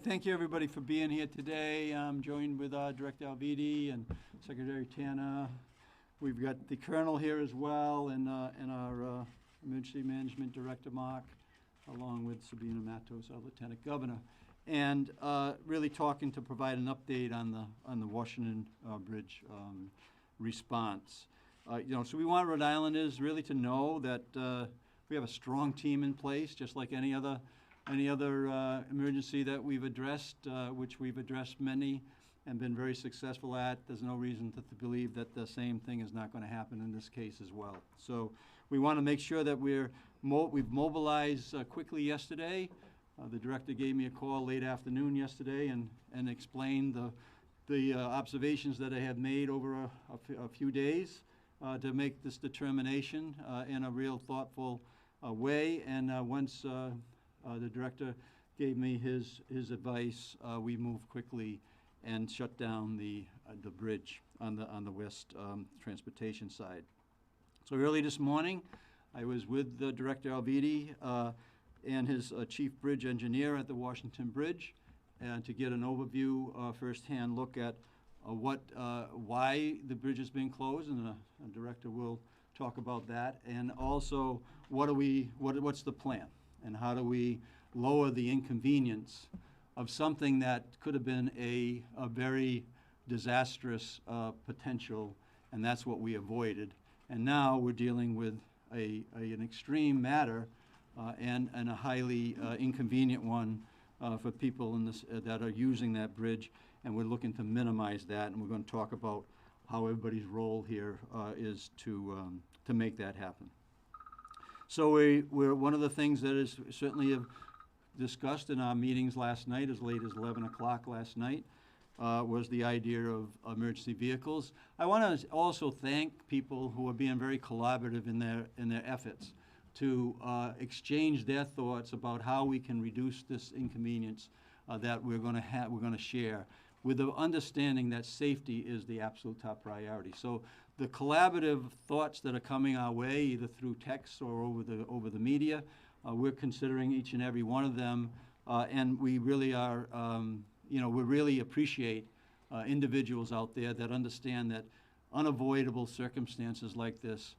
Thank you, everybody, for being here today. I'm joined with Director Alvidi and Secretary Tanner. We've got the Colonel here as well, and our Emergency Management Director, Mark, along with Sabina Matos, our Lieutenant Governor, and really talking to provide an update on the Washington Bridge response. So we want Rhode Islanders really to know that we have a strong team in place, just like any other emergency that we've addressed, which we've addressed many and been very successful at. There's no reason to believe that the same thing is not going to happen in this case as well. So we want to make sure that we've mobilized quickly yesterday. The director gave me a call late afternoon yesterday and explained the observations that I had made over a few days to make this determination in a real thoughtful way. And once the director gave me his advice, we moved quickly and shut down the bridge on the west transportation side. So early this morning, I was with Director Alvidi and his chief bridge engineer at the Washington Bridge, and to get an overview, firsthand look at why the bridge is being closed, and the director will talk about that, and also what's the plan, and how do we lower the inconvenience of something that could have been a very disastrous potential, and that's what we avoided. And now we're dealing with an extreme matter and a highly inconvenient one for people that are using that bridge, and we're looking to minimize that, and we're going to talk about how everybody's role here is to make that happen. So we're one of the things that is certainly discussed in our meetings last night, as late as 11 o'clock last night, was the idea of emergency vehicles. I want to also thank people who are being very collaborative in their efforts to exchange their thoughts about how we can reduce this inconvenience that we're going to share, with the understanding that safety is the absolute top priority. So the collaborative thoughts that are coming our way, either through text or over the media, we're considering each and every one of them, and we really are, we really appreciate individuals out there that understand that unavoidable circumstances like this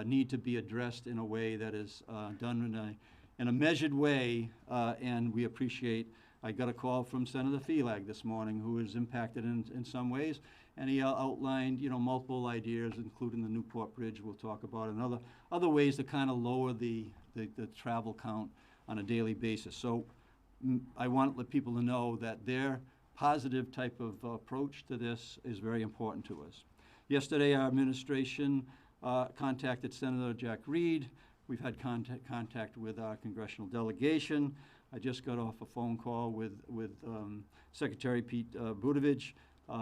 need to be addressed in a way that is done in a measured way, and we appreciate. I got a call from Senator Felag this morning, who is impacted in some ways, and he outlined, multiple ideas, including the Newport Bridge we'll talk about, and other ways to kind of lower the travel count on a daily basis. So I want people to know that their positive type of approach to this is very important to us. Yesterday, our administration contacted Senator Jack Reed. We've had contact with our congressional delegation. I just got off a phone call with Secretary Pete Buttigieg.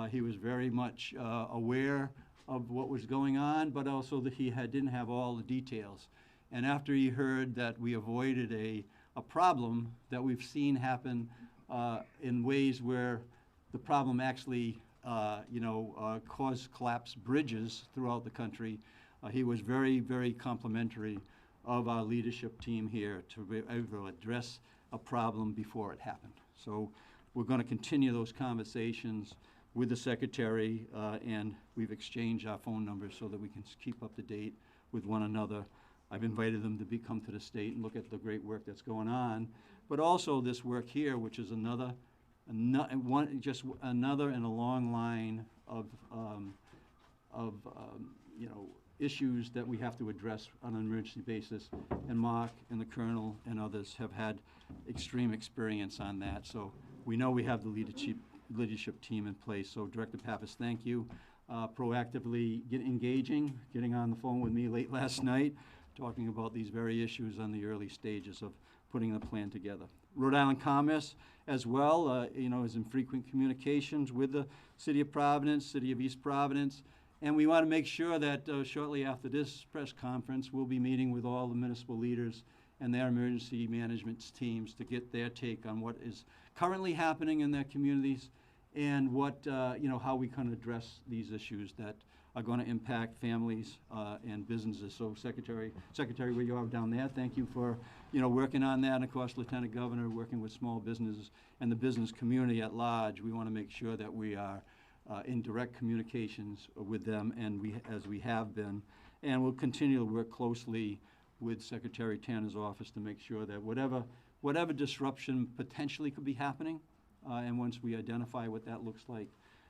He was very much aware of what was going on, but also that he didn't have all the details. And after he heard that we avoided a problem that we've seen happen in ways where the problem actually caused collapsed bridges throughout the country, he was very, very complimentary of our leadership team here to be able to address a problem before it happened. So we're going to continue those conversations with the Secretary, and we've exchanged our phone numbers so that we can keep up to date with one another. I've invited them to come to the state and look at the great work that's going on, but also this work here, which is another in a long line of issues that we have to address on an emergency basis, and Mark and the Colonel and others have had extreme experience on that. So we know we have the leadership team in place. So Director Pappas, thank you. Proactively getting on the phone with me late last night, talking about these very issues on the early stages of putting the plan together. Rhode Island Commerce as well, is in frequent communications with the City of Providence, City of East Providence. And we want to make sure that shortly after this press conference, we'll be meeting with all the municipal leaders and their emergency management teams to get their take on what is currently happening in their communities and how we can address these issues that are going to impact families and businesses. So Secretary, where you are down there, thank you for, working on that. And of course, Lieutenant Governor, working with small businesses and the business community at large. We want to make sure that we are in direct communications with them, and as we have been. And we'll continue to work closely with Secretary Tanner's office to make sure that whatever disruption potentially could be happening, and once we identify what that looks like,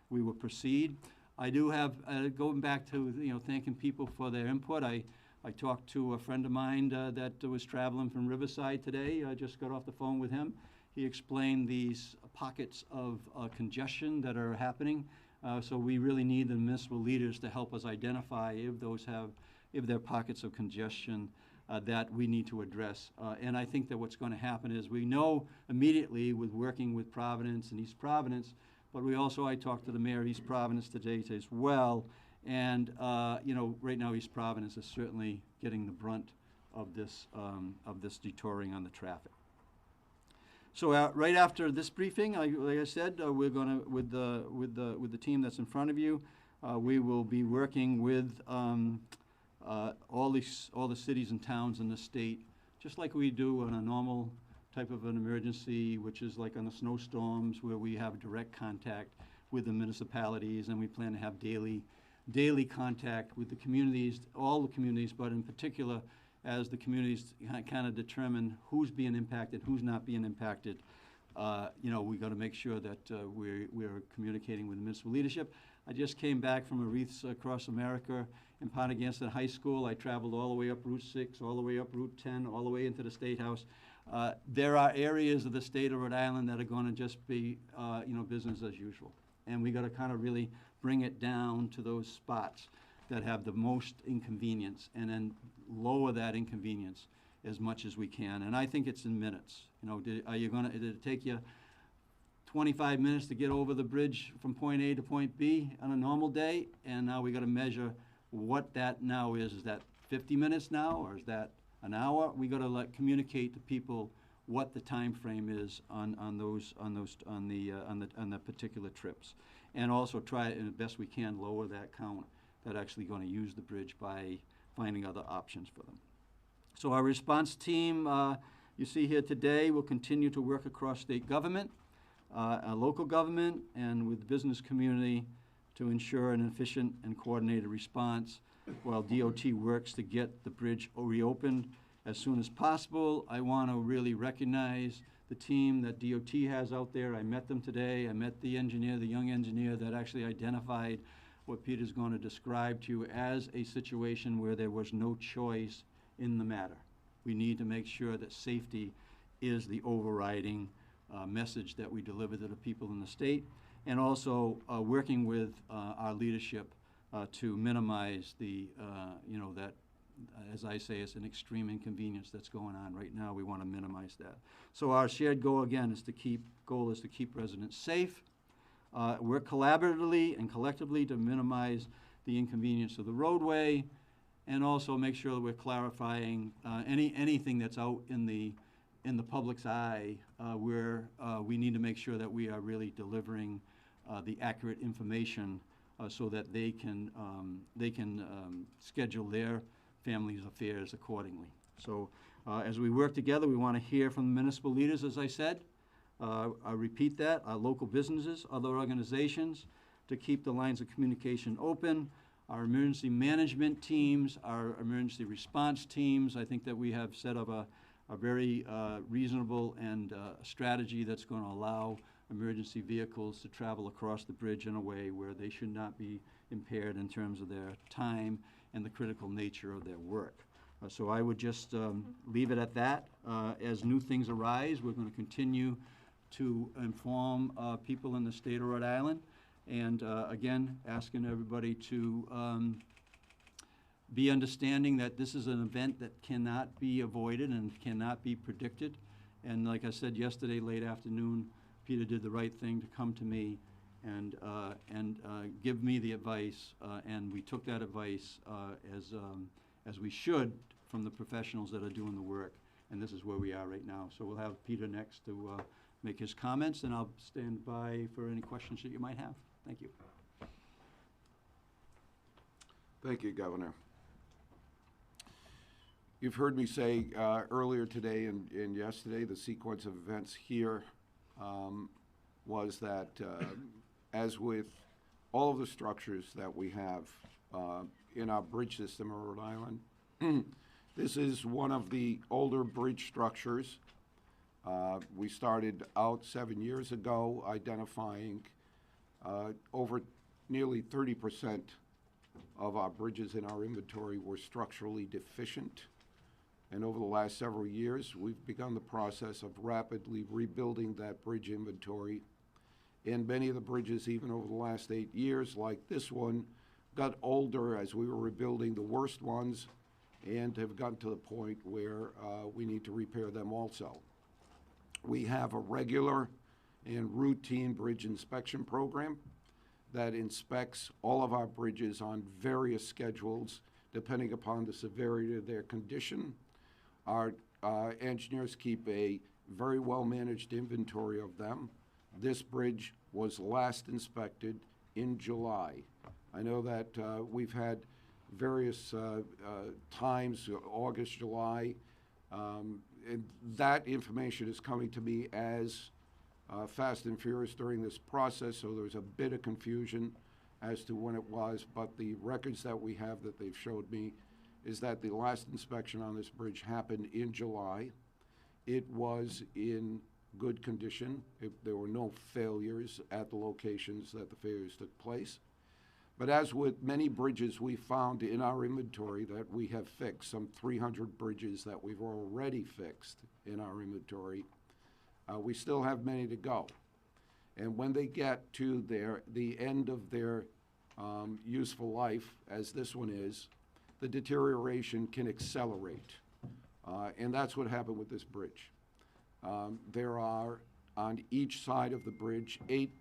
we will proceed. I do have, going back to, thanking people for their input. I talked to a friend of mine that was traveling from Riverside today. I just got off the phone with him. He explained these pockets of congestion that are happening. So we really need the municipal leaders to help us identify if there are pockets of congestion that we need to address. And I think that what's going to happen is we know immediately with working with Providence and East Providence, but I talked to the mayor of East Providence today as well, and right now East Providence is certainly getting the brunt of this detouring on the traffic. So right after this briefing, like I said, we're going to with the team that's in front of you, we will be working with all the cities and towns in the state, just like we do on a normal type of an emergency, which is like on the snowstorms, where we have direct contact with the municipalities, and we plan to have daily contact with the communities, all the communities, but in particular, as the communities kind of determine who's being impacted, who's not being impacted. We got to make sure that we're communicating with the municipal leadership. I just came back from a Wreaths Across America in Pontiac High School. I traveled all the way up Route 6, all the way up Route 10, all the way into the State House. There are areas of the state of Rhode Island that are going to just be, business as usual. And we got to kind of really bring it down to those spots that have the most inconvenience, and then lower that inconvenience as much as we can. And I think it's in minutes. Did it take you 25 minutes to get over the bridge from point A to point B on a normal day? And now we got to measure what that now is. Is that 50 minutes now, or is that an hour? We got to communicate to people what the time frame is on the particular trips, and also try as best we can lower that count that actually going to use the bridge by finding other options for them. So our response team, you see here today, will continue to work across state government, local government, and with the business community to ensure an efficient and coordinated response while DOT works to get the bridge reopened as soon as possible. I want to really recognize the team that DOT has out there. I met them today. I met the engineer, the young engineer that actually identified what Peter's going to describe to you as a situation where there was no choice in the matter. We need to make sure that safety is the overriding message that we deliver to the people in the state, and also working with our leadership to minimize the, that, as I say, it's an extreme inconvenience that's going on right now. We want to minimize that. So our shared goal, again, is to keep residents safe, work collaboratively and collectively to minimize the inconvenience of the roadway, and also make sure that we're clarifying anything that's out in the public's eye, where we need to make sure that we are really delivering the accurate information so that they can schedule their family's affairs accordingly. So as we work together, we want to hear from the municipal leaders, as I said. I repeat that, our local businesses, other organizations, to keep the lines of communication open, our emergency management teams, our emergency response teams. I think that we have set up a very reasonable and strategy that's going to allow emergency vehicles to travel across the bridge in a way where they should not be impaired in terms of their time and the critical nature of their work. So I would just leave it at that. As new things arise, we're going to continue to inform people in the state of Rhode Island, and again, asking everybody to be understanding that this is an event that cannot be avoided and cannot be predicted. And like I said yesterday, late afternoon, Peter did the right thing to come to me and give me the advice, and we took that advice as we should from the professionals that are doing the work, and this is where we are right now. So we'll have Peter next to make his comments, and I'll stand by for any questions that you might have. Thank you. Thank you, Governor. You've heard me say earlier today and yesterday, the sequence of events here was that, as with all of the structures that we have in our bridge system in Rhode Island, this is one of the older bridge structures. We started out 7 years ago identifying over nearly 30% of our bridges in our inventory were structurally deficient. And over the last several years, we've begun the process of rapidly rebuilding that bridge inventory. And many of the bridges, even over the last 8 years, like this one, got older as we were rebuilding the worst ones and have gotten to the point where we need to repair them also. We have a regular and routine bridge inspection program that inspects all of our bridges on various schedules depending upon the severity of their condition. Our engineers keep a very well-managed inventory of them. This bridge was last inspected in July. I know that we've had various times, August, July, and that information is coming to me as fast and furious during this process, so there's a bit of confusion as to when it was, but the records that we have that they've showed me is that the last inspection on this bridge happened in July. It was in good condition. There were no failures at the locations that the failures took place. But as with many bridges we found in our inventory that we have fixed, some 300 bridges that we've already fixed in our inventory, we still have many to go. And when they get to the end of their useful life, as this one is, the deterioration can accelerate. And that's what happened with this bridge. There are, on each side of the bridge, 8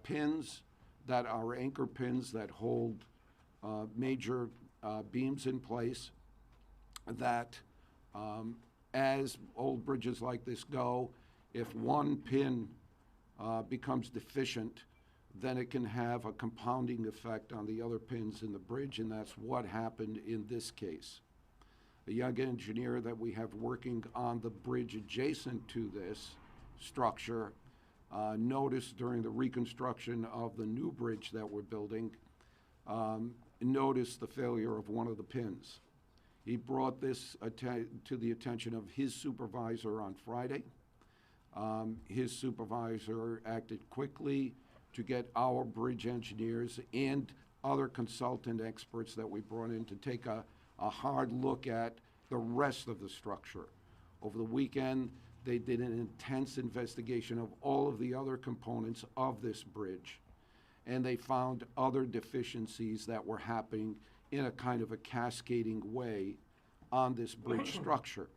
pins that are anchor pins that hold major beams in place that, as old bridges like this go, if one pin becomes deficient, then it can have a compounding effect on the other pins in the bridge, and that's what happened in this case. A young engineer that we have working on the bridge adjacent to this structure noticed during the reconstruction of the new bridge that we're building, noticed the failure of one of the pins. He brought this to the attention of his supervisor on Friday. His supervisor acted quickly to get our bridge engineers and other consultant experts that we brought in to take a hard look at the rest of the structure. Over the weekend, they did an intense investigation of all of the other components of this bridge, and they found other deficiencies that were happening in a kind of a cascading way on this bridge structure.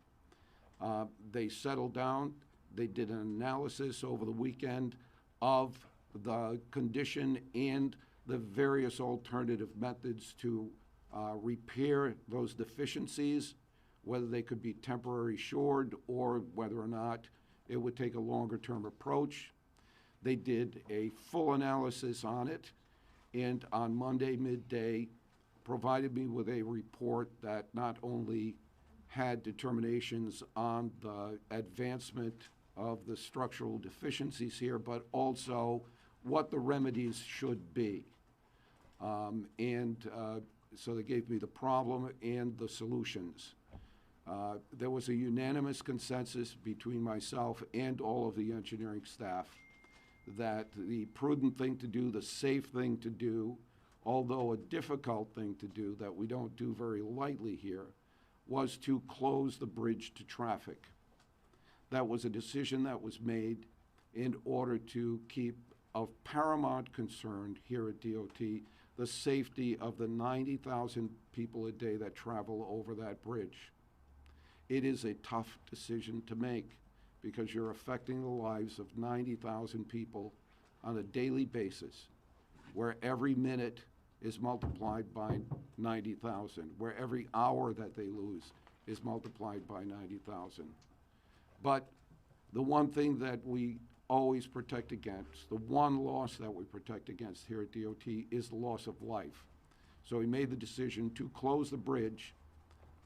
They settled down, they did an analysis over the weekend of the condition and the various alternative methods to repair those deficiencies, whether they could be temporarily shored or whether or not it would take a longer-term approach. They did a full analysis on it, and on Monday midday provided me with a report that not only had determinations on the advancement of the structural deficiencies here, but also what the remedies should be. So they gave me the problem and the solutions. There was a unanimous consensus between myself and all of the engineering staff that the prudent thing to do, the safe thing to do, although a difficult thing to do that we don't do very lightly here, was to close the bridge to traffic. That was a decision that was made in order to keep of paramount concern here at DOT the safety of the 90,000 people a day that travel over that bridge. It is a tough decision to make because you're affecting the lives of 90,000 people on a daily basis, where every minute is multiplied by 90,000, where every hour that they lose is multiplied by 90,000. But the one thing that we always protect against, the one loss that we protect against here at DOT is the loss of life. So we made the decision to close the bridge,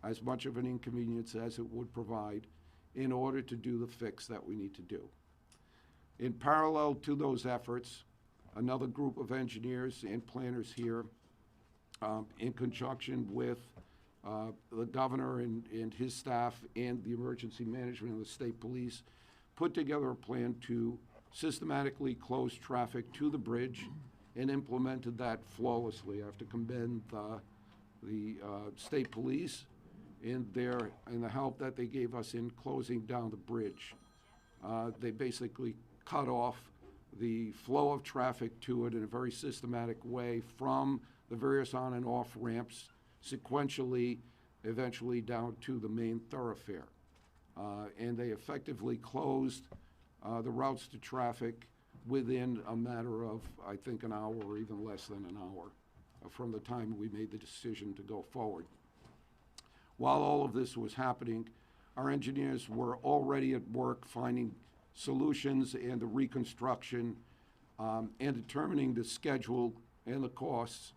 as much of an inconvenience as it would provide, in order to do the fix that we need to do. In parallel to those efforts, another group of engineers and planners here, in conjunction with the governor and his staff and the emergency management of the state police, put together a plan to systematically close traffic to the bridge and implemented that flawlessly. I have to commend the state police and the help that they gave us in closing down the bridge. They basically cut off the flow of traffic to it in a very systematic way from the various on and off ramps sequentially, eventually down to the main thoroughfare. And they effectively closed the routes to traffic within a matter of, I think, an hour or even less than an hour from the time we made the decision to go forward. While all of this was happening, our engineers were already at work finding solutions and the reconstruction and determining the schedule and the costs.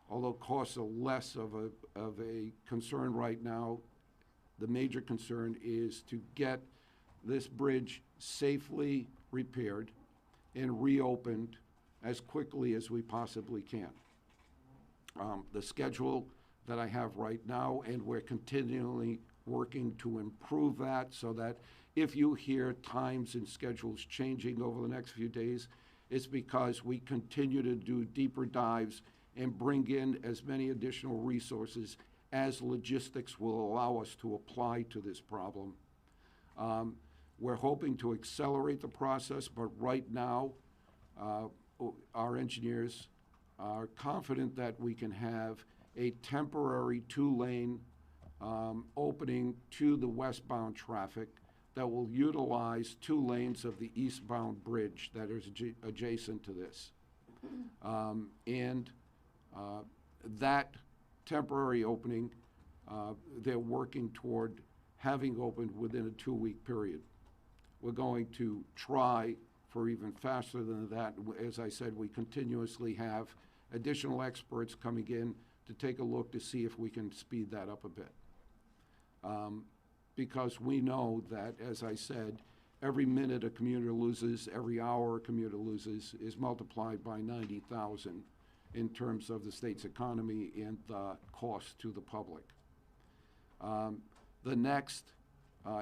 Although costs are less of a concern right now, the major concern is to get this bridge safely repaired and reopened as quickly as we possibly can. The schedule that I have right now, and we're continually working to improve that so that if you hear times and schedules changing over the next few days, it's because we continue to do deeper dives and bring in as many additional resources as logistics will allow us to apply to this problem. We're hoping to accelerate the process, but right now, our engineers are confident that we can have a temporary 2-lane opening to the westbound traffic that will utilize 2 lanes of the eastbound bridge that is adjacent to this. That temporary opening, they're working toward having opened within a 2-week period. We're going to try for even faster than that. As I said, we continuously have additional experts coming in to take a look to see if we can speed that up a bit. Because we know that, as I said, every minute a commuter loses, every hour a commuter loses is multiplied by 90,000 in terms of the state's economy and the cost to the public. The next,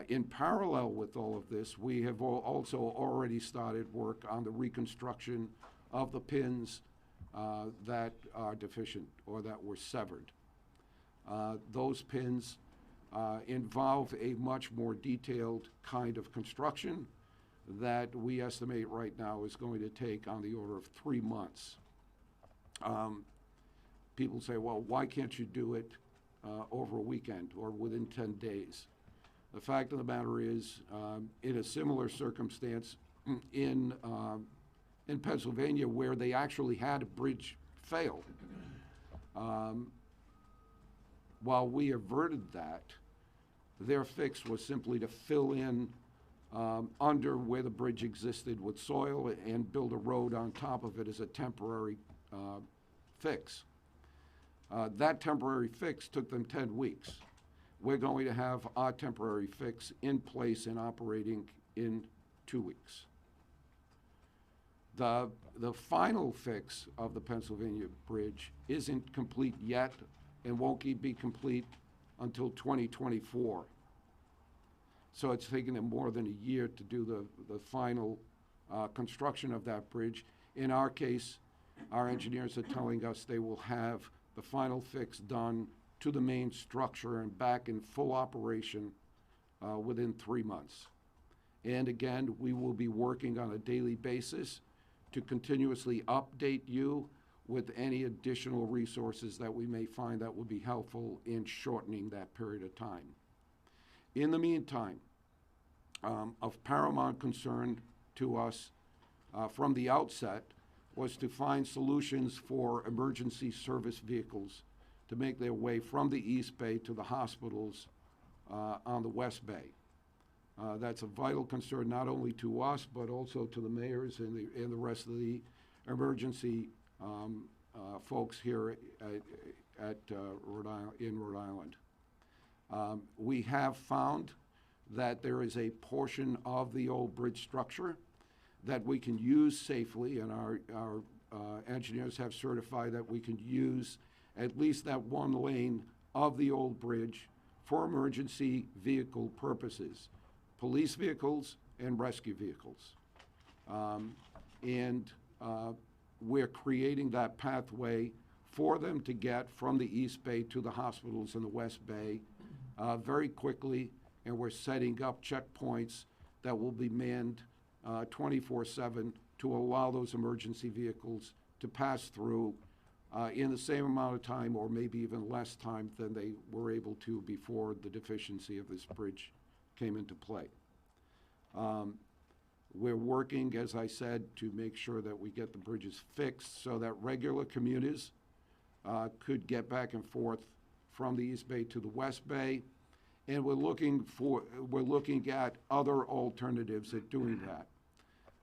in parallel with all of this, we have also already started work on the reconstruction of the pins that are deficient or that were severed. Those pins involve a much more detailed kind of construction that we estimate right now is going to take on the order of 3 months. People say, well, why can't you do it over a weekend or within 10 days? The fact of the matter is, in a similar circumstance in Pennsylvania, where they actually had a bridge fail, while we averted that, their fix was simply to fill in under where the bridge existed with soil and build a road on top of it as a temporary fix. That temporary fix took them 10 weeks. We're going to have our temporary fix in place and operating in 2 weeks. The final fix of the Pennsylvania Bridge isn't complete yet and won't be complete until 2024. So it's taken them more than a year to do the final construction of that bridge. In our case, our engineers are telling us they will have the final fix done to the main structure and back in full operation within 3 months. And again, we will be working on a daily basis to continuously update you with any additional resources that we may find that will be helpful in shortening that period of time. In the meantime, of paramount concern to us from the outset was to find solutions for emergency service vehicles to make their way from the East Bay to the hospitals on the West Bay. That's a vital concern not only to us, but also to the mayors and the rest of the emergency folks here in Rhode Island. We have found that there is a portion of the old bridge structure that we can use safely, and our engineers have certified that we can use at least that one lane of the old bridge for emergency vehicle purposes, police vehicles and rescue vehicles. We're creating that pathway for them to get from the East Bay to the hospitals in the West Bay very quickly, and we're setting up checkpoints that will be manned 24/7 to allow those emergency vehicles to pass through in the same amount of time, or maybe even less time than they were able to before the deficiency of this bridge came into play. We're working, as I said, to make sure that we get the bridges fixed so that regular commuters could get back and forth from the East Bay to the West Bay. And we're looking at other alternatives at doing that.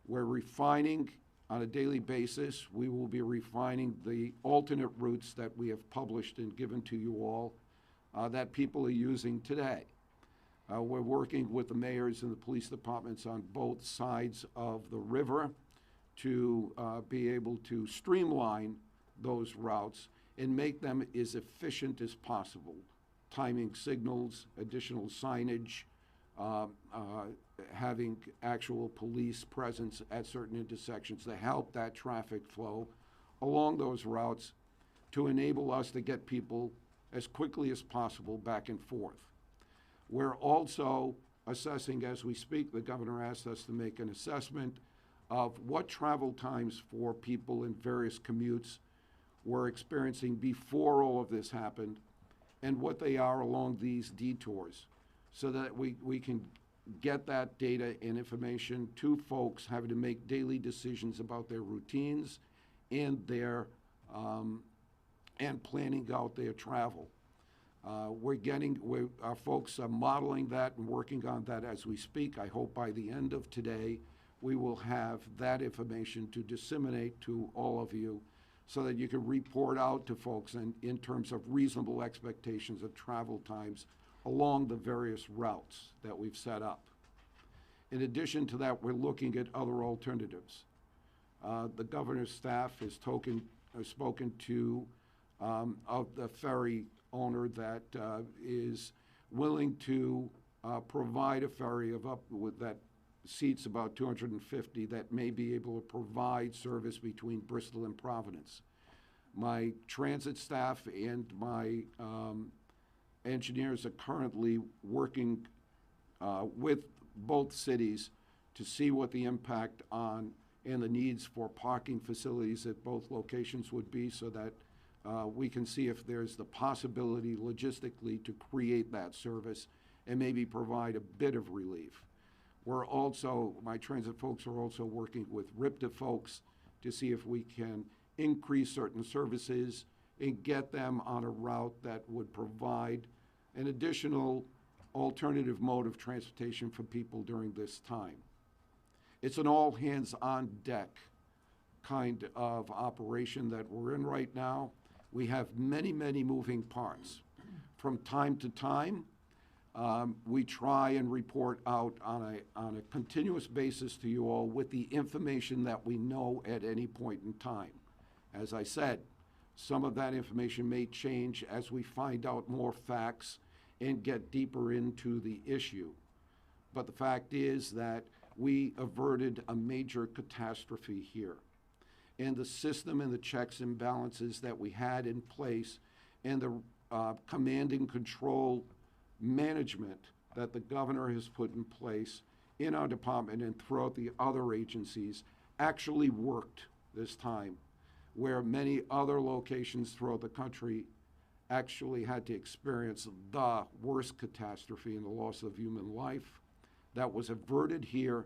We're refining on a daily basis. We will be refining the alternate routes that we have published and given to you all that people are using today. We're working with the mayors and the police departments on both sides of the river to be able to streamline those routes and make them as efficient as possible. Timing signals, additional signage, having actual police presence at certain intersections to help that traffic flow along those routes to enable us to get people as quickly as possible back and forth. We're also assessing as we speak. The governor asked us to make an assessment of what travel times for people in various commutes were experiencing before all of this happened and what they are along these detours, so that we can get that data and information to folks having to make daily decisions about their routines and their and planning out their travel. Our folks are modeling that and working on that as we speak. I hope by the end of today, we will have that information to disseminate to all of you so that you can report out to folks in terms of reasonable expectations of travel times along the various routes that we've set up. In addition to that, we're looking at other alternatives. The governor's staff has spoken to of the ferry owner that is willing to provide a ferry that seats about 250 that may be able to provide service between Bristol and Providence. My transit staff and my engineers are currently working with both cities to see what the impact on and the needs for parking facilities at both locations would be, so that we can see if there's the possibility logistically to create that service and maybe provide a bit of relief. My transit folks are also working with RIPTA folks to see if we can increase certain services and get them on a route that would provide an additional alternative mode of transportation for people during this time. It's an all hands on deck kind of operation that we're in right now. We have many, many moving parts. From time to time, we try and report out on a continuous basis to you all with the information that we know at any point in time. As I said, some of that information may change as we find out more facts and get deeper into the issue. But the fact is that we averted a major catastrophe here. And the system and the checks and balances that we had in place and the command and control management that the governor has put in place in our department and throughout the other agencies actually worked this time, where many other locations throughout the country actually had to experience the worst catastrophe and the loss of human life. That was averted here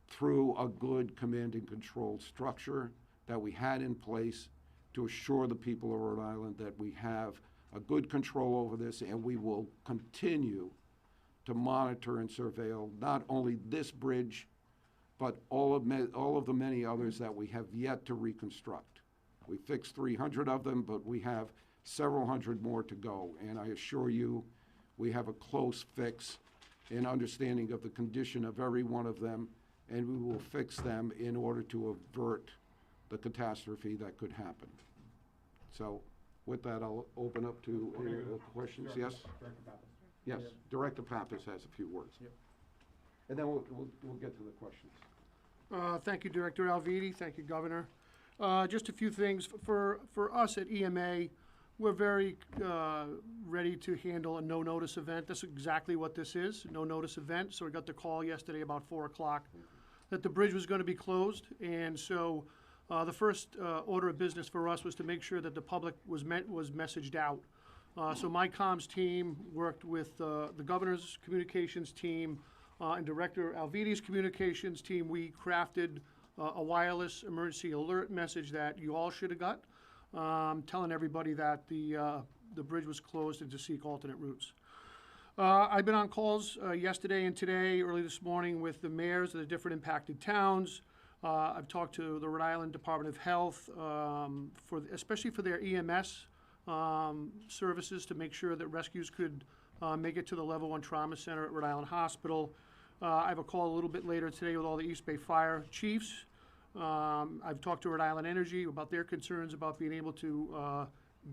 through a good command and control structure that we had in place to assure the people of Rhode Island that we have a good control over this, and we will continue to monitor and surveil not only this bridge, but all of the many others that we have yet to reconstruct. We fixed 300 of them, but we have several hundred more to go. And I assure you, we have a close fix and understanding of the condition of every one of them, and we will fix them in order to avert the catastrophe that could happen. So with that, I'll open up to any questions. Yes? Yes, Director Pappas has a few words. Yep. And then we'll get to the questions. Thank you, Director Alviti. Thank you, Governor. Just a few things. For us at EMA, we're very ready to handle a no-notice event. That's exactly what this is, a no-notice event. So we got the call yesterday about 4 o'clock that the bridge was going to be closed. And so the first order of business for us was to make sure that the public was messaged out. So my comms team worked with the governor's communications team and Director Alviti's communications team. We crafted a wireless emergency alert message that you all should have got, telling everybody that the bridge was closed and to seek alternate routes. I've been on calls yesterday and today, early this morning, with the mayors of the different impacted towns. I've talked to the Rhode Island Department of Health, especially for their EMS services, to make sure that rescues could make it to the Level 1 Trauma Center at Rhode Island Hospital. I have a call a little bit later today with all the East Bay Fire chiefs. I've talked to Rhode Island Energy about their concerns about being able to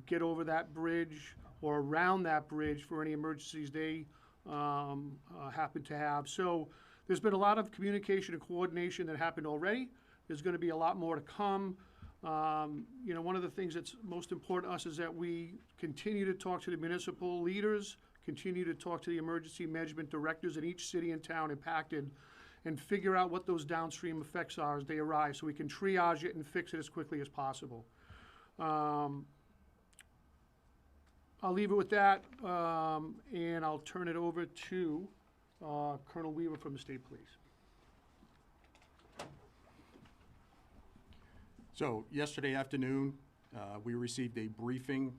get over that bridge or around that bridge for any emergencies they happen to have. So there's been a lot of communication and coordination that happened already. There's going to be a lot more to come. You know, one of the things that's most important to us is that we continue to talk to the municipal leaders, continue to talk to the emergency management directors in each city and town impacted, and figure out what those downstream effects are as they arise, so we can triage it and fix it as quickly as possible. I'll leave it with that, and I'll turn it over to Colonel Weaver from the State Police. So yesterday afternoon, we received a briefing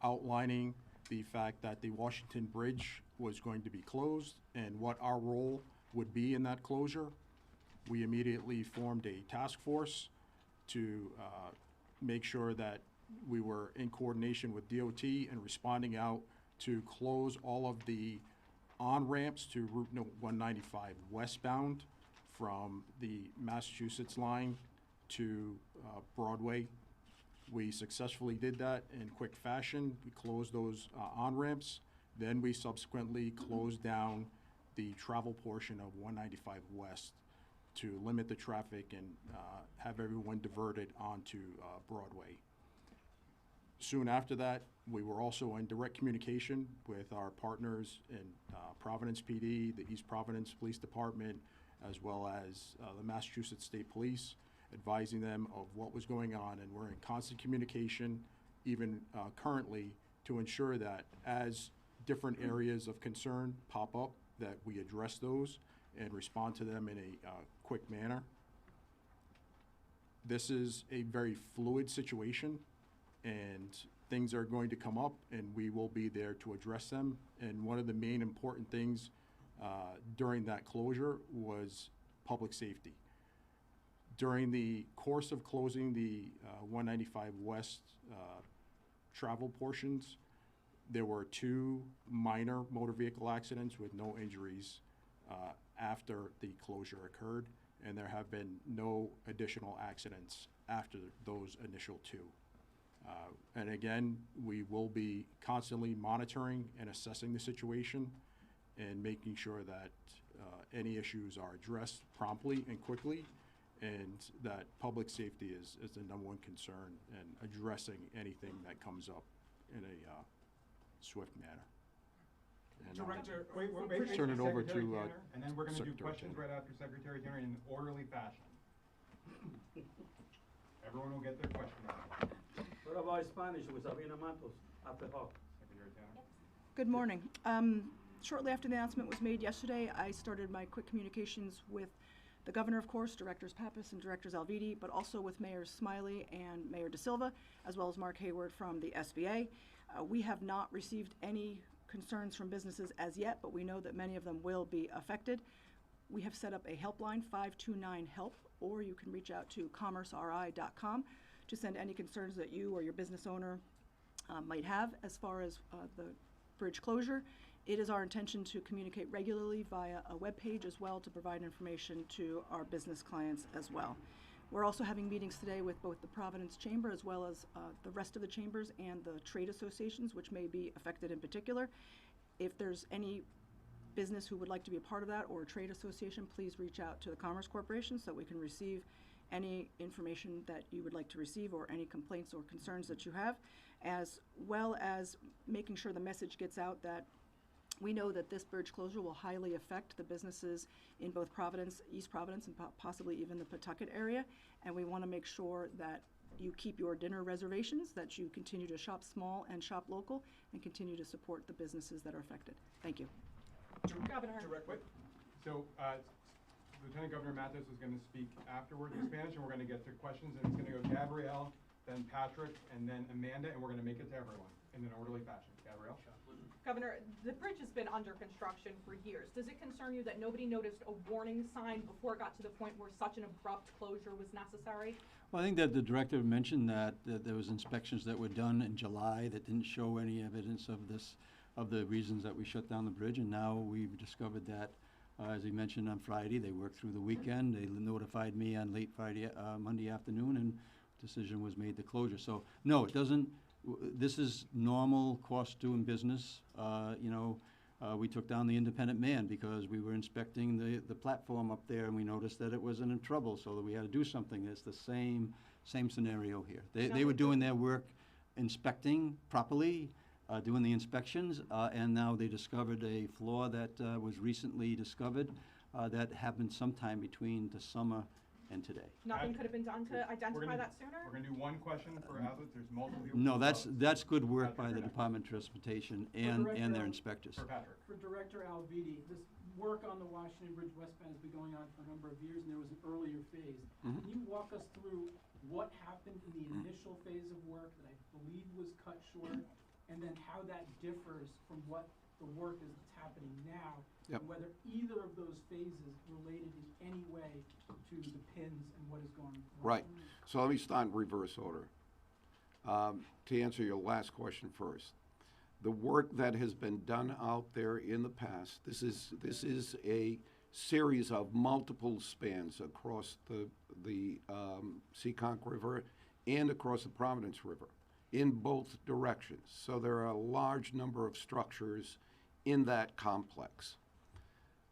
outlining the fact that the Washington Bridge was going to be closed and what our role would be in that closure. We immediately formed a task force to make sure that we were in coordination with DOT and responding out to close all of the on-ramps to Route 195 westbound from the Massachusetts line to Broadway. We successfully did that in quick fashion. We closed those on-ramps. Then we subsequently closed down the travel portion of 195 West to limit the traffic and have everyone diverted onto Broadway. Soon after that, we were also in direct communication with our partners in Providence PD, the East Providence Police Department, as well as the Massachusetts State Police, advising them of what was going on, and we're in constant communication, even currently, to ensure that as different areas of concern pop up, that we address those and respond to them in a quick manner. This is a very fluid situation, and things are going to come up, and we will be there to address them. And one of the main important things during that closure was public safety. During the course of closing the 195 West travel portions, there were 2 minor motor vehicle accidents with no injuries after the closure occurred, and there have been no additional accidents after those initial 2. And again, we will be constantly monitoring and assessing the situation and making sure that any issues are addressed promptly and quickly, and that public safety is the #1 concern, and addressing anything that comes up in a swift manner. And Director, turn it over Secretary to Tanner, and then we're going to do Secretary questions Tanner. right after Secretary Tanner in an orderly fashion. Everyone will get their question out. What about Spanish with Sabina Matos after her? Secretary Tanner. Good morning. Shortly after the announcement was made yesterday, I started my quick communications with the governor, of course, Directors Pappas and Directors Alviti, but also with Mayors Smiley and Mayor De Silva, as well as Mark Hayward from the SBA. We have not received any concerns from businesses as yet, but we know that many of them will be affected. We have set up a helpline, 529-HELP, or you can reach out to commerceri.com to send any concerns that you or your business owner might have as far as the bridge closure. It is our intention to communicate regularly via a webpage as well to provide information to our business clients as well. We're also having meetings today with both the Providence Chamber as well as the rest of the chambers and the trade associations, which may be affected in particular. If there's any business who would like to be a part of that or a trade association, please reach out to the Commerce Corporation so that we can receive any information that you would like to receive or any complaints or concerns that you have, as well as making sure the message gets out that we know that this bridge closure will highly affect the businesses in both Providence, East Providence, and possibly even the Pawtucket area. And we want to make sure that you keep your dinner reservations, that you continue to shop small and shop local, and continue to support the businesses that are affected. Thank you. Governor. Wait. So, Lieutenant Governor Mathis is gonna speak afterwards in Spanish, and we're gonna get to questions, and it's gonna go Gabrielle, then Patrick, and then Amanda, and we're gonna make it to everyone in an orderly fashion. Gabrielle? Governor, the bridge has been under construction for years. Does it concern you that nobody noticed a warning sign before it got to the point where such an abrupt closure was necessary? Well, I think that the director mentioned that there was inspections that were done in July that didn't show any evidence of this, of the reasons that we shut down the bridge, and now we've discovered that, as he mentioned on Friday, they worked through the weekend, they notified me on late Friday, Monday afternoon, and decision was made to closure. So, no, it doesn't, this is normal cost doing business. We took down the Independent Man because we were inspecting the platform up there and we noticed that it wasn't in trouble, so that we had to do something. It's the same scenario here. They were doing their work inspecting properly, doing the inspections, and now they discovered a flaw that was recently discovered that happened sometime between the summer and today. Nothing could have been done to identify that sooner? We're gonna do one question per outlet. There's multiple people. No, that's good work Patrick, by the you're next. Department of Transportation and their inspectors. For Patrick. For Director Alviti, this work on the Washington Bridge westbound has been going on for a number of years, and there was an earlier phase. Can you walk us through what happened in the initial phase of work that I believe was cut short, and then how that differs from what the work is that's happening now? Yep. And whether either of those phases related in any way to the pins and what is going on? Right. So let me start in reverse order. To answer your last question first, the work that has been done out there in the past, this is a series of multiple spans across the Seekonk River and across the Providence River in both directions. So there are a large number of structures in that complex.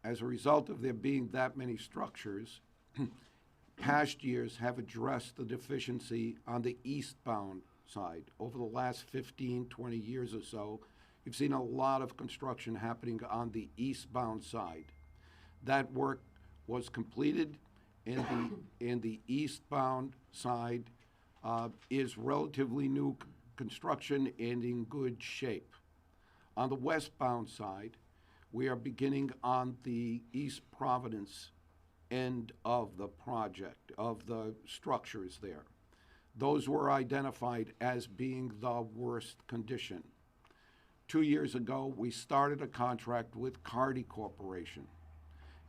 As a result of there being that many structures, past years have addressed the deficiency on the eastbound side. Over the last 15, 20 years or so, you've seen a lot of construction happening on the eastbound side. That work was completed, and the eastbound side is relatively new construction and in good shape. On the westbound side, we are beginning on the East Providence end of the project, of the structures there. Those were identified as being the worst condition. 2 years ago, we started a contract with Cardi Corporation.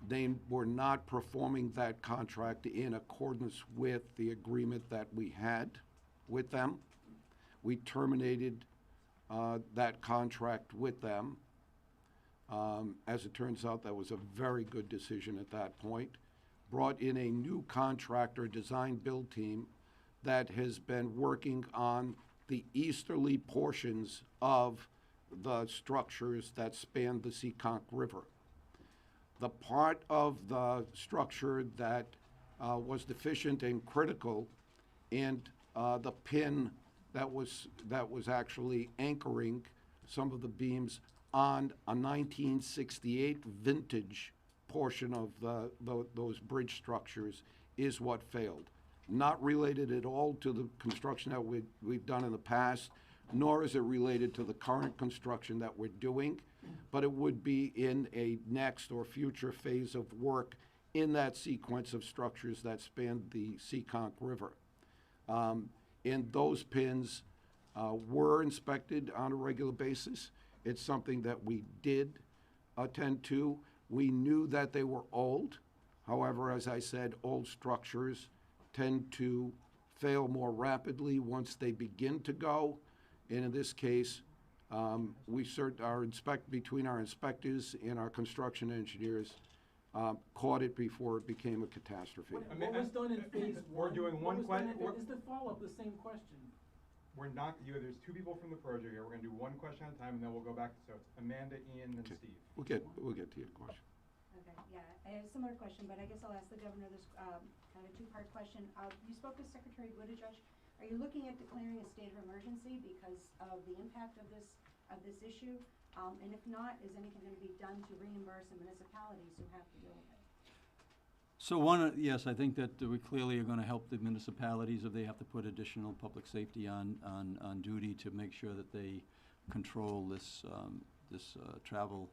They were not performing that contract in accordance with the agreement that we had with them. We terminated that contract with them. As it turns out, that was a very good decision at that point. Brought in a new contractor design build team that has been working on the easterly portions of the structures that span the Seekonk River. The part of the structure that was deficient and critical, and the pin that was actually anchoring some of the beams on a 1968 vintage portion of those bridge structures is what failed. Not related at all to the construction that we've done in the past, nor is it related to the current construction that we're doing, but it would be in a next or future phase of work in that sequence of structures that span the Seekonk River. And those pins were inspected on a regular basis. It's something that we did attend to. We knew that they were old. However, as I said, old structures tend to fail more rapidly once they begin to go. And in this case, between our inspectors and our construction engineers, caught it before it became a catastrophe. What was done in phase one? We're doing one question. que- Is the follow-up the same question? We're not, there's two people from the project here. We're gonna do one question at a time, and then we'll go back, so it's Amanda, Ian, and Okay. Steve. We'll get to your question. Okay, yeah, I have a similar question, but I guess I'll ask the governor this, kind of a two-part question. You spoke with Secretary Buttigieg. Are you looking at declaring a state of emergency because of the impact of this issue? And if not, is anything gonna be done to reimburse the municipalities who have to deal with it? So yes, I think that we clearly are gonna help the municipalities if they have to put additional public safety on duty to make sure that they control this travel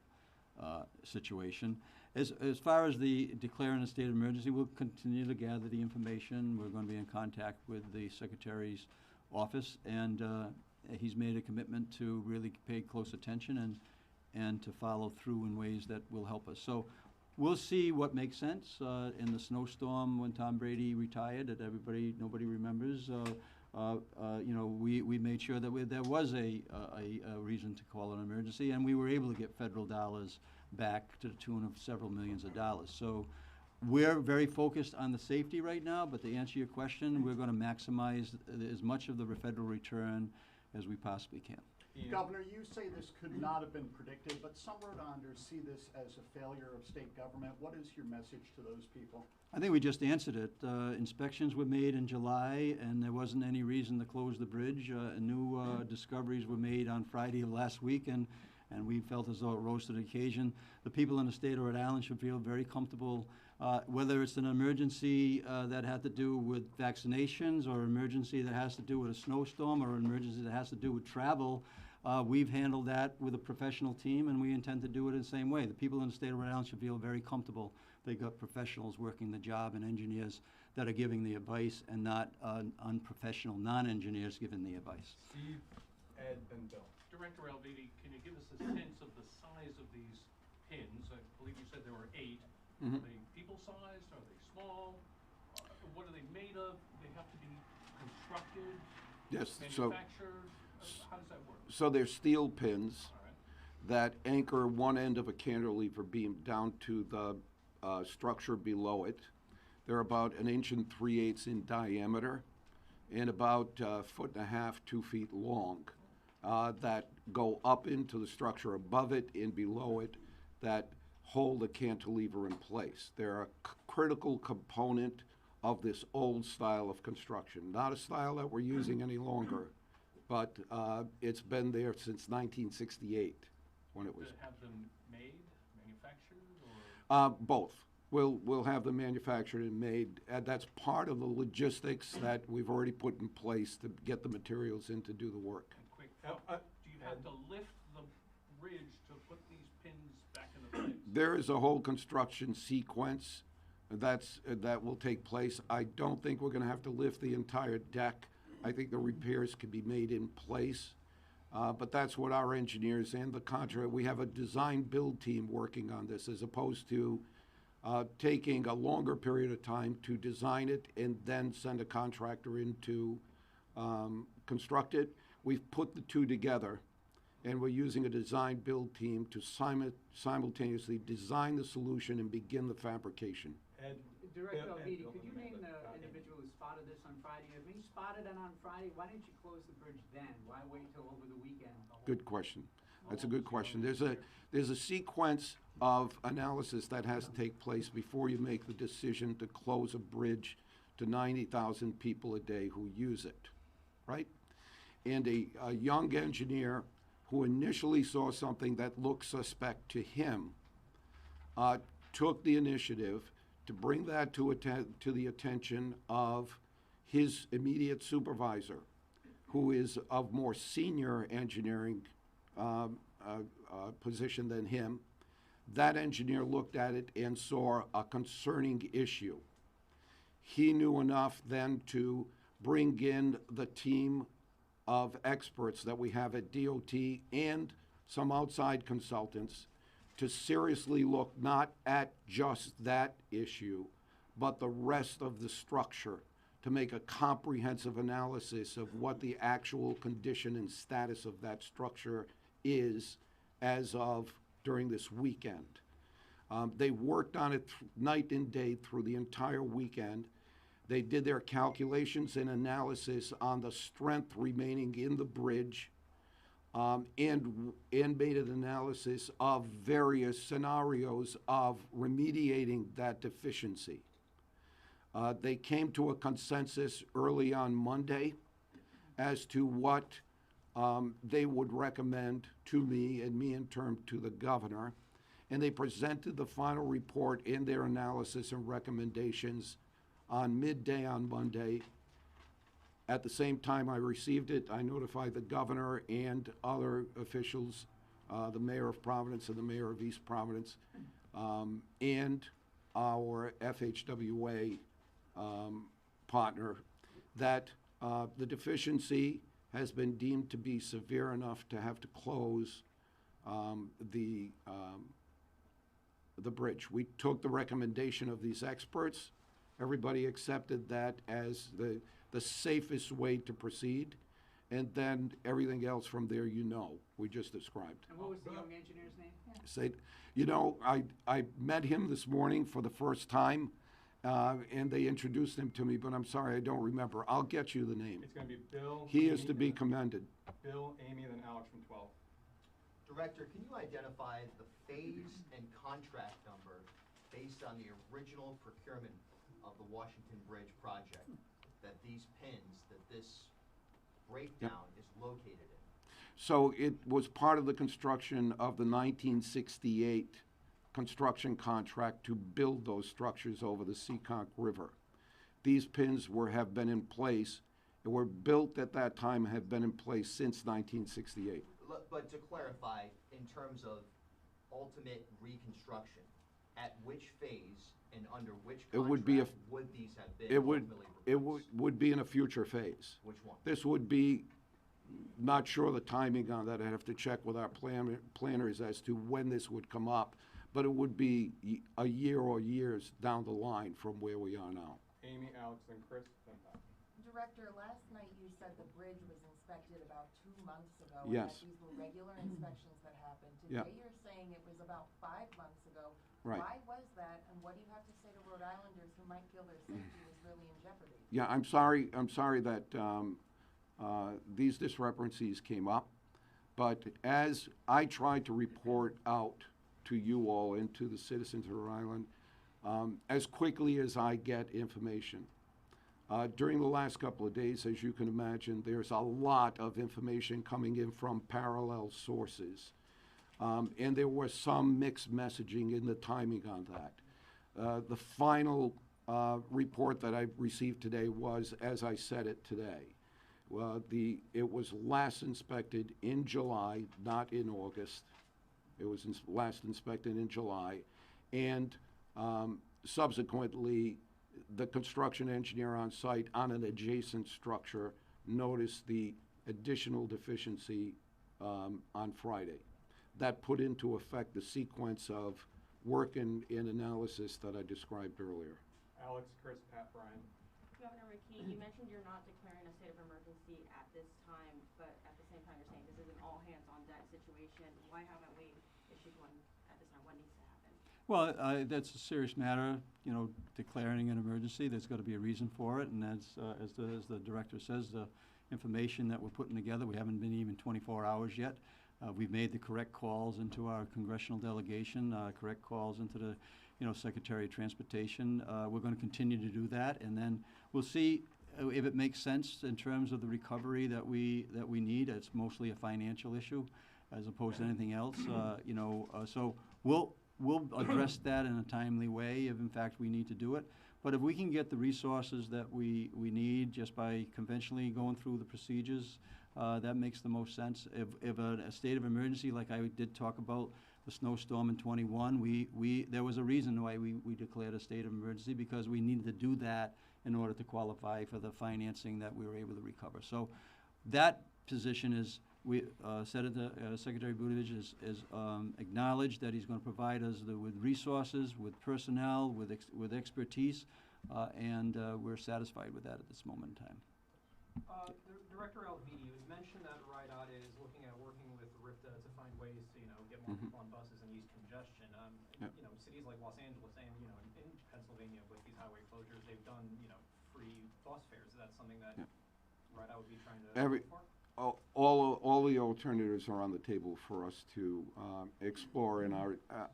situation. As far as the declaring a state of emergency, we'll continue to gather the information. We're gonna be in contact with the Secretary's office, and he's made a commitment to really pay close attention and to follow through in ways that will help us. So we'll see what makes sense. In the snowstorm when Tom Brady retired, that nobody remembers, we made sure that there was a reason to call an emergency, and we were able to get federal dollars back to the tune of several millions of dollars. So we're very focused on the safety right now, but to answer your question, we're gonna maximize as much of the federal return as we possibly can. Ian? Governor, you say this could not have been predicted, but some Rhode Islanders see this as a failure of state government. What is your message to those people? I think we just answered it. Inspections were made in July, and there wasn't any reason to close the bridge. New discoveries were made on Friday of last week, and we felt as though it rose to the occasion. The people in the state of Rhode Island should feel very comfortable, whether it's an emergency that had to do with vaccinations, or emergency that has to do with a snowstorm, or an emergency that has to do with travel. We've handled that with a professional team, and we intend to do it in the same way. The people in the state of Rhode Island should feel very comfortable. They've got professionals working the job and engineers that are giving the advice, and not unprofessional non-engineers giving the advice. Steve, Ed, and Bill. Director Alviti, can you give us a sense of the size of these pins? I believe you said there were 8. Mhm. Are they people-sized? Are they small? What are they made of? They have to be constructed, Yes, so manufactured? How does that work? so they're steel pins All right. that anchor one end of a cantilever beam down to the structure below it. They're about 1 3/8 inches in diameter and about 1.5 feet, 2 feet long, that go up into the structure above it and below it that hold the cantilever in place. They're a critical component of this old style of construction, not a style that we're using any longer, but it's been there since 1968 when it was. To have them made, manufactured, or? Both. We'll have them manufactured and made. That's part of the logistics that we've already put in place to get the materials in to do the work. And quick, Uh, do you have to lift the bridge to put these pins back into place? There is a whole construction sequence that will take place. I don't think we're gonna have to lift the entire deck. I think the repairs can be made in place. But that's what our engineers and the contractor, we have a design build team working on this, as opposed to taking a longer period of time to design it and then send a contractor in to construct it. We've put the two together, and we're using a design build team to simultaneously design the solution and begin the fabrication. Ed, Director Bill, and Alviti, Bill could you from name Amanda. the individual who spotted this on Friday? If he spotted it on Friday, why didn't you close the bridge then? Why wait till over the weekend? Good question. That's a good question. There's a sequence of analysis that has to take place before you make the decision to close a bridge to 90,000 people a day who use it, right? And a young engineer who initially saw something that looked suspect to him took the initiative to bring that to the attention of his immediate supervisor, who is of more senior engineering position than him. That engineer looked at it and saw a concerning issue. He knew enough then to bring in the team of experts that we have at DOT and some outside consultants to seriously look not at just that issue, but the rest of the structure, to make a comprehensive analysis of what the actual condition and status of that structure is as of during this weekend. They worked on it night and day through the entire weekend. They did their calculations and analysis on the strength remaining in the bridge, and made an analysis of various scenarios of remediating that deficiency. They came to a consensus early on Monday as to what they would recommend to me, and me in turn to the governor. And they presented the final report in their analysis and recommendations on midday on Monday. At the same time I received it, I notified the governor and other officials, the mayor of Providence and the mayor of East Providence, and our FHWA partner, that the deficiency has been deemed to be severe enough to have to close the bridge. We took the recommendation of these experts. Everybody accepted that as the safest way to proceed, and then everything else from there, we just described. And what was the young engineer's name? Say, I met him this morning for the first time, and they introduced him to me, but I'm sorry, I don't remember. I'll get you the name. It's gonna be Bill. He is Amy, to be and then commended. Bill, Amy, and then Alex from 12. Director, can you identify the phase and contract number based on the original procurement of the Washington Bridge project, that these pins, that this breakdown is located in? So it was part of the construction of the 1968 construction contract to build those structures over the Seekonk River. These pins have been in place, and were built at that time, have been in place since 1968. But to clarify, in terms of ultimate reconstruction, at which phase and under which It would be contract would these have been It would, ultimately it replaced? would be in a future phase. Which one? This would be, not sure the timing on that, I'd have to check with our planners as to when this would come up, but it would be a year or years down the line from where we are now. Amy, Alex, and Chris, then Pat. Director, last night you said the bridge was inspected about 2 months ago. Yes. And that these were regular inspections that happened. Yeah. Today you're saying it was about 5 months ago. Right. Why was that, and what do you have to say to Rhode Islanders who might feel their safety was really in jeopardy? Yeah, I'm sorry that these discrepancies came up, but as I tried to report out to you all and to the citizens of Rhode Island, as quickly as I get information. During the last couple of days, as you can imagine, there's a lot of information coming in from parallel sources. And there was some mixed messaging in the timing on that. The final report that I received today was, as I said it today, it was last inspected in July, not in August. It was last inspected in July. And subsequently, the construction engineer on site on an adjacent structure noticed the additional deficiency on Friday. That put into effect the sequence of work and analysis that I described earlier. Alex, Chris, Pat, Brian. Governor McKee, you mentioned you're not declaring a state of emergency at this time, but at the same time you're saying this is an all-hands-on-deck situation. Why haven't we issued one at this time? What needs to happen? Well, that's a serious matter, declaring an emergency. There's got to be a reason for it, and as the director says, the information that we're putting together, we haven't been even 24 hours yet. We've made the correct calls into our congressional delegation, correct calls into the, Secretary of Transportation. We're going to continue to do that, and then we'll see if it makes sense in terms of the recovery that we need. It's mostly a financial issue, as opposed to anything else. So we'll address that in a timely way if, in fact, we need to do it. But if we can get the resources that we need just by conventionally going through the procedures, that makes the most sense. If a state of emergency, like I did talk about the snowstorm in 21, there was a reason why we declared a state of emergency, because we needed to do that in order to qualify for the financing that we were able to recover. So that position is, Secretary Buttigieg is acknowledged that he's going to provide us with resources, with personnel, with expertise and we're satisfied with that at this moment in time. Director Alvini, it was mentioned that RIDOT is looking at working with RIPTA to find ways to, get more people on buses and ease congestion. Cities like Los Angeles and, in Pennsylvania with these highway closures, they've done, free bus fares. Is that something that RIDOT would be trying to look for? All the alternatives are on the table for us to explore, and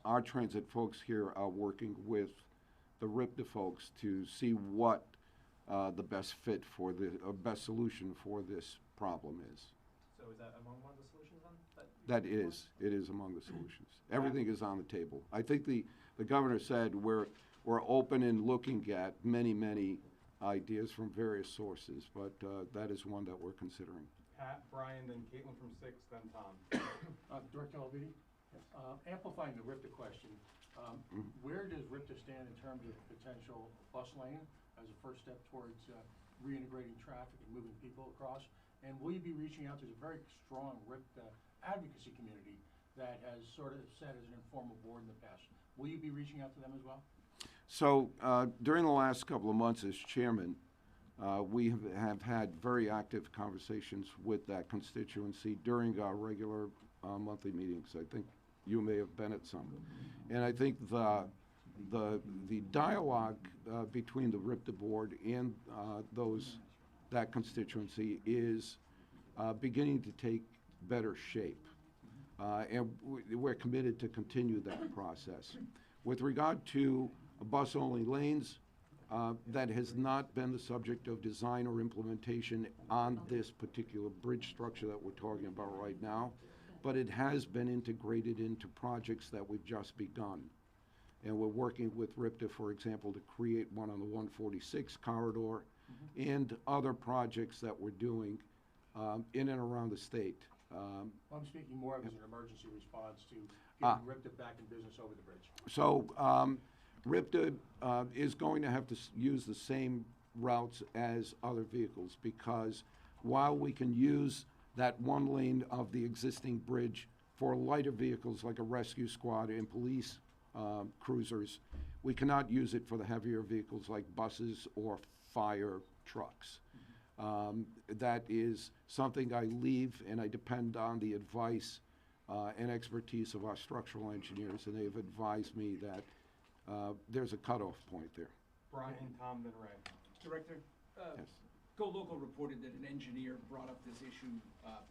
our transit folks here are working with the RIPTA folks to see what the best fit for best solution for this problem is. So is that among one of the solutions then? It is among the solutions. Everything is on the table. I think the governor said we're open and looking at many ideas from various sources, but that is one that we're considering. Pat, Brian, then Caitlin from 6, then Tom. Director Alvini, amplifying the RIPTA question, where does RIPTA stand in terms of potential bus lane as a first step towards reintegrating traffic and moving people across? And will you be reaching out? There's a very strong RIPTA advocacy community that has sort of sat as an informal board in the past. Will you be reaching out to them as well? So during the last couple of months as chairman, we have had very active conversations with that constituency during our regular monthly meetings. I think you may have been at some. And I think the dialogue between the RIPTA board and that constituency is beginning to take better shape. And we're committed to continue that process. With regard to bus-only lanes, that has not been the subject of design or implementation on this particular bridge structure that we're talking about right now, but it has been integrated into projects that we've just begun. And we're working with RIPTA, for example, to create one on the 146 corridor and other projects that we're doing in and around the state. I'm speaking more of as an emergency response to getting RIPTA back in business over the bridge. So RIPTA is going to have to use the same routes as other vehicles, because while we can use that one lane of the existing bridge for lighter vehicles like a rescue squad and police cruisers, we cannot use it for the heavier vehicles like buses or fire trucks. That is something I leave, and I depend on the advice and expertise of our structural engineers, and they've advised me that there's a cutoff point there. Brian, Tom, then Ray. Director, Yes. Go Local reported that an engineer brought up this issue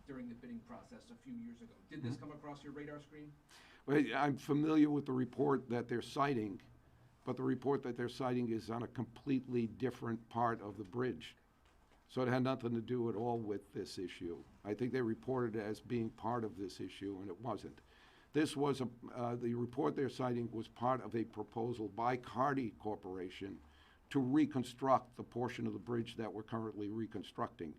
during the bidding process a few years ago. Did this come across your radar screen? Well, I'm familiar with the report that they're citing, but the report that they're citing is on a completely different part of the bridge. So it had nothing to do at all with this issue. I think they reported it as being part of this issue, and it wasn't. This was the report they're citing was part of a proposal by Carty Corporation to reconstruct the portion of the bridge that we're currently reconstructing.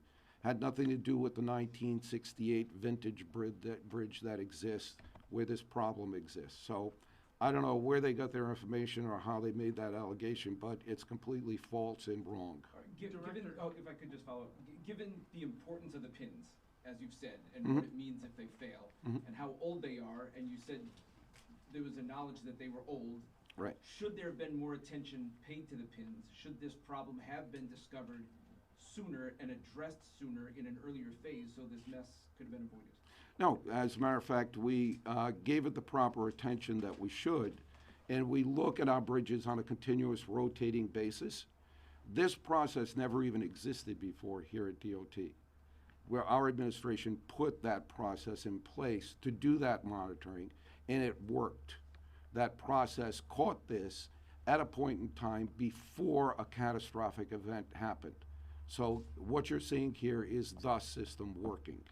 Had nothing to do with the 1968 vintage bridge that exists, where this problem exists. So I don't know where they got their information or how they made that allegation, but it's completely false and wrong. Given, if I could just follow up, given the importance of the pins, as you've said, and what it means if they fail, and how old they are, and you said there was a knowledge that they were old. Right. Should there have been more attention paid to the pins? Should this problem have been discovered sooner and addressed sooner in an earlier phase so this mess could have been avoided? No, as a matter of fact, we gave it the proper attention that we should, and we look at our bridges on a continuous rotating basis. This process never even existed before here at DOT, where our administration put that process in place to do that monitoring, and it worked. That process caught this at a point in time before a catastrophic event happened. So what you're seeing here is the system working.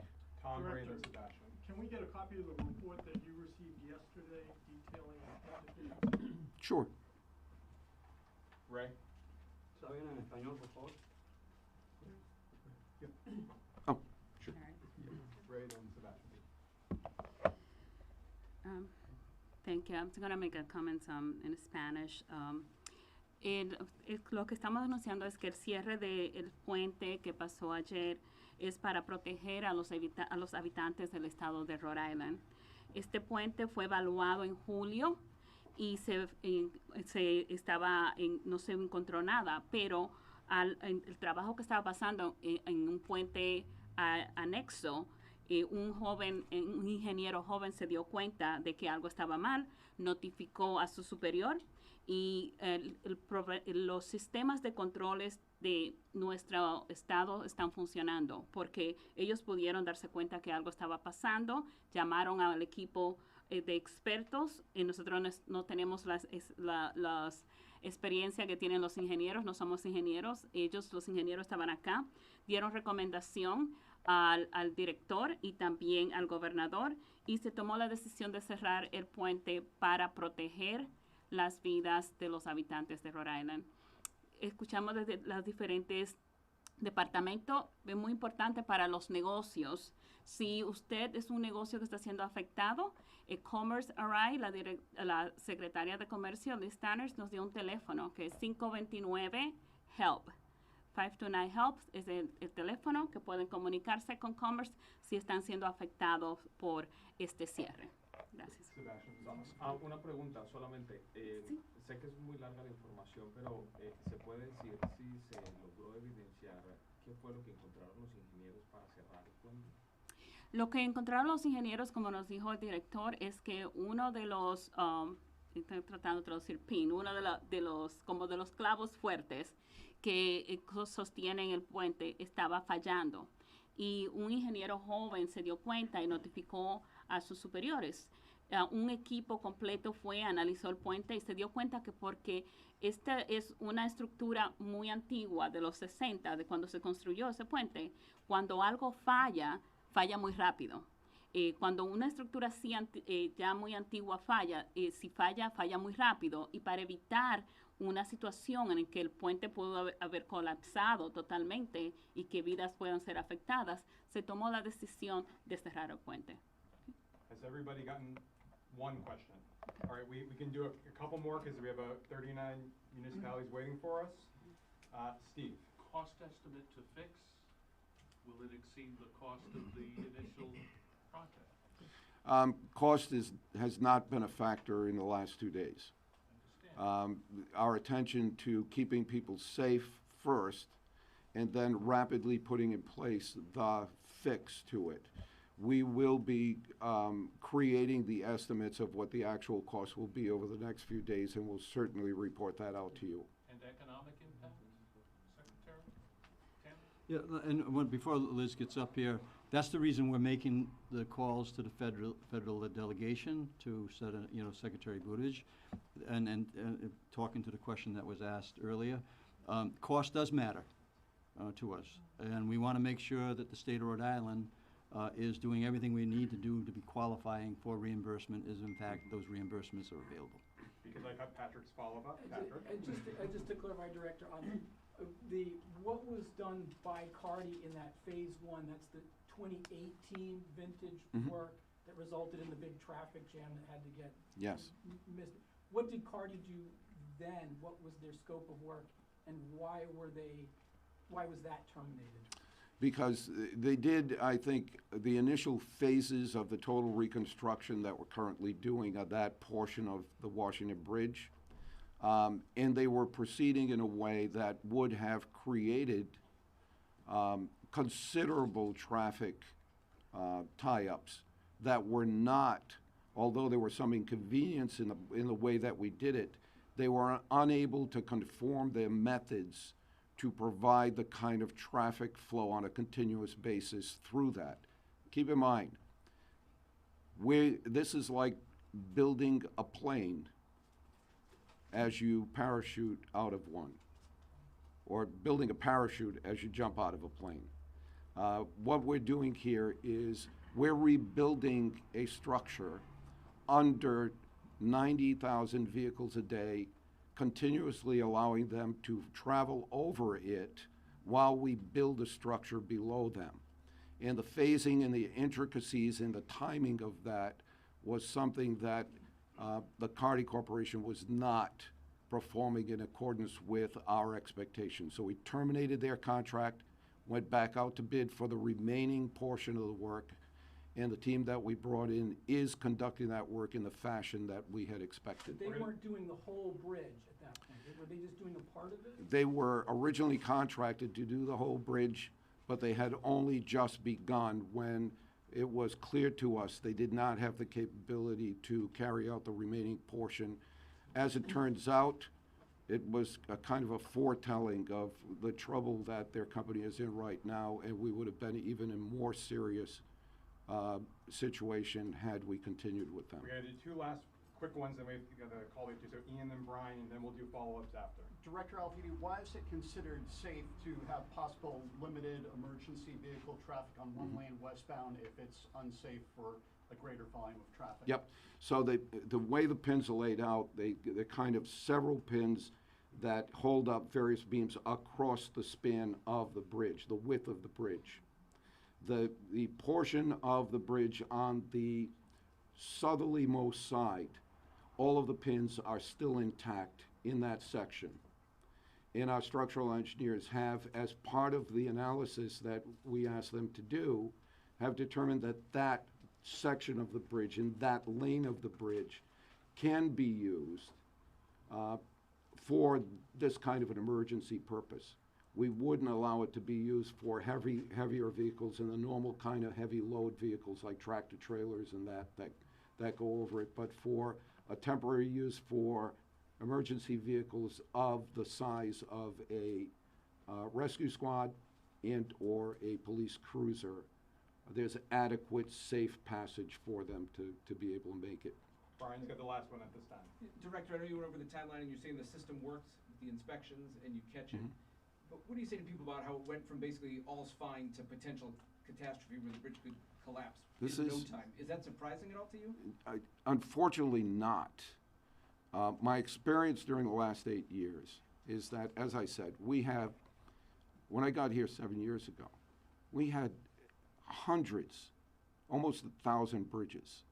Tom, Ray, Director, then Sebastian. Can we get a copy of the report that you received yesterday detailing the pins? Sure. Ray? ¿Está bien en español, por favor? Oh, sure. Ray, then Sebastian. Thank you. I'm going to make a comment in Spanish. Lo que estamos anunciando es que el cierre del puente que pasó ayer es para proteger a los habitantes del estado de Rhode Island. Este puente fue evaluado en julio, y no se encontró nada, pero el trabajo que estaba pasando en un puente anexo, un ingeniero joven se dio cuenta de que algo estaba mal, notificó a su superior y los sistemas de controles de nuestro estado están funcionando porque ellos pudieron darse cuenta que algo estaba pasando, llamaron al equipo de expertos y nosotros no tenemos las experiencia que tienen los ingenieros, no somos ingenieros, los ingenieros estaban acá, dieron recomendación al director y también al gobernador y se tomó la decisión de cerrar el puente para proteger las vidas de los habitantes de Rhode Island. Escuchamos desde los diferentes departamentos, es muy importante para los negocios. Si usted es un negocio que está siendo afectado, Commerce RI, la secretaria de Comercio, Liz Tanners, nos dio un teléfono que es 529-HELP. 529-HELP es el teléfono que pueden comunicarse con Commerce si están siendo afectados por este cierre. Gracias. Una pregunta solamente. Sí. Sé que es muy larga la información, pero ¿se puede decir si se logró evidenciar qué fue lo que encontraron los ingenieros para cerrar el puente? Lo que encontraron los ingenieros, como nos dijo el director, es que uno de los, estoy tratando de traducir pin, uno de los clavos fuertes que sostienen el puente estaba fallando. Y un ingeniero joven se dio cuenta y notificó a sus superiores. Un equipo completo fue, analizó el puente y se dio cuenta que porque esta es una estructura muy antigua de los 60, de cuando se construyó ese puente, cuando algo falla muy rápido. Cuando una estructura así ya muy antigua falla, si falla muy rápido, y para evitar una situación en la que el puente pudo haber colapsado totalmente y que vidas puedan ser afectadas, se tomó la decisión de cerrar el puente. Has everybody gotten one question? All right, we can do a couple more because we have 39 municipalities waiting for us. Steve. Cost estimate to fix, will it exceed the cost of the initial project? Cost has not been a factor in the last 2 days. Our attention to keeping people safe first and then rapidly putting in place the fix to it. We will be creating the estimates of what the actual cost will be over the next few days, and we'll certainly report that out to you. And economic impact, Secretary? Yeah, and before Liz gets up here, that's the reason we're making the calls to the federal delegation to Secretary Buttigieg, and talking to the question that was asked earlier. Cost does matter to us, and we want to make sure that the state of Rhode Island is doing everything we need to do to be qualifying for reimbursement, is in fact those reimbursements are available. Because I got Patrick's follow-up. Patrick? Just to clarify, Director, on what was done by Cardi in that phase one, that's the 2018 vintage work that resulted in the big traffic jam that had to get missed. What did Cardi do then? What was their scope of work, and why was that terminated? Because they did, I think, the initial phases of the total reconstruction that we're currently doing of that portion of the Washington Bridge. And they were proceeding in a way that would have created considerable traffic tie-ups that were not, although there was some inconvenience in the way that we did it, they were unable to conform their methods to provide the kind of traffic flow on a continuous basis through that. Keep in mind, this is like building a plane as you parachute out of one, or building a parachute as you jump out of a plane. What we're doing here is we're rebuilding a structure under 90,000 vehicles a day, continuously allowing them to travel over it while we build a structure below them. And the phasing and the intricacies and the timing of that was something that the Cardi Corporation was not performing in accordance with our expectations. So we terminated their contract, went back out to bid for the remaining portion of the work, and the team that we brought in is conducting that work in the fashion that we had expected. They weren't doing the whole bridge at that point. Were they just doing a part of it? They were originally contracted to do the whole bridge, but they had only just begun when it was clear to us they did not have the capability to carry out the remaining portion. As it turns out, it was a kind of a foretelling of the trouble that their company is in right now, and we would have been even in more serious situation had we continued with them. We're gonna do two last quick ones, then we have to go to call it to, so Ian and Brian, and then we'll do follow-ups after. Director Alviti, why is it considered safe to have possible limited emergency vehicle traffic on one lane westbound if it's unsafe for a greater volume of traffic? Yep. So the way the pins are laid out, they're kind of several pins that hold up various beams across the span of the bridge, the width of the bridge. The portion of the bridge on the southerlymost side, all of the pins are still intact in that section. And our structural engineers have, as part of the analysis that we asked them to do, have determined that that section of the bridge and that lane of the bridge can be used for this kind of an emergency purpose. We wouldn't allow it to be used for heavier vehicles and the normal kind of heavy load vehicles like tractor trailers and that go over it, but for a temporary use for emergency vehicles of the size of a rescue squad and or a police cruiser, there's adequate safe passage for them to be able to make it. Brian's got the last one at this time. Director, I know you went over the timeline and you're saying the system works with the inspections and you catch it. But what do you say to people about how it went from basically all's fine to potential catastrophe where the bridge could collapse in no time? Is that surprising at all to you? Unfortunately not. My experience during the last 8 years is that, as I said, when I got here 7 years ago, we had hundreds, almost 1,000 bridges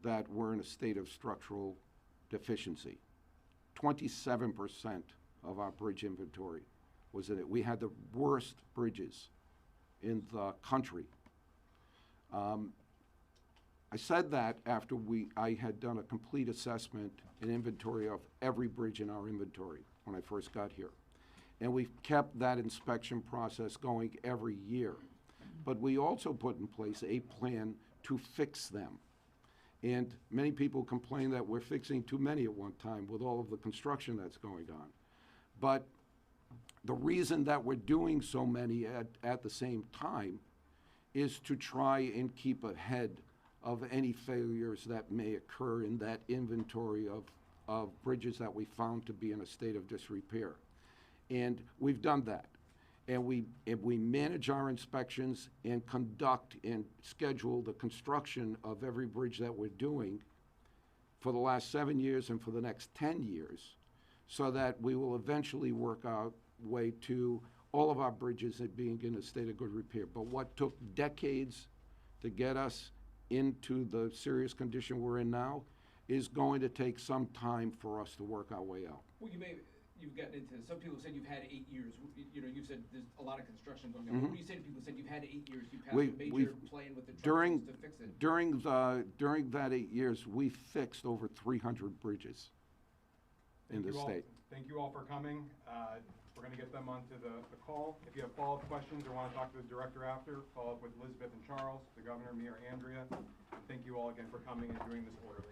that were in a state of structural deficiency. 27% of our bridge inventory was in it. We had the worst bridges in the country. I said that after I had done a complete assessment and inventory of every bridge in our inventory when I first got here. And we've kept that inspection process going every year. But we also put in place a plan to fix them. And many people complain that we're fixing too many at one time with all of the construction that's going on. But the reason that we're doing so many at the same time is to try and keep ahead of any failures that may occur in that inventory of bridges that we found to be in a state of disrepair. And we've done that. And we manage our inspections and conduct and schedule the construction of every bridge that we're doing for the last 7 years and for the next 10 years, so that we will eventually work our way to all of our bridges being in a state of good repair. But what took decades to get us into the serious condition we're in now is going to take some time for us to work our way out. Well, you've gotten into, some people said you've had 8 years. You know, you've said there's a lot of construction going on. What do you say to people who said you've had 8 years, you've had a major plan with the trucks to fix it? During that 8 years, we fixed over 300 bridges in the state. Thank you all for coming. We're gonna get them onto the call. If you have follow-up questions or wanna talk to the director after, follow up with Elizabeth and Charles, the governor, me, or Andrea. Thank you all again for coming and doing this orderly.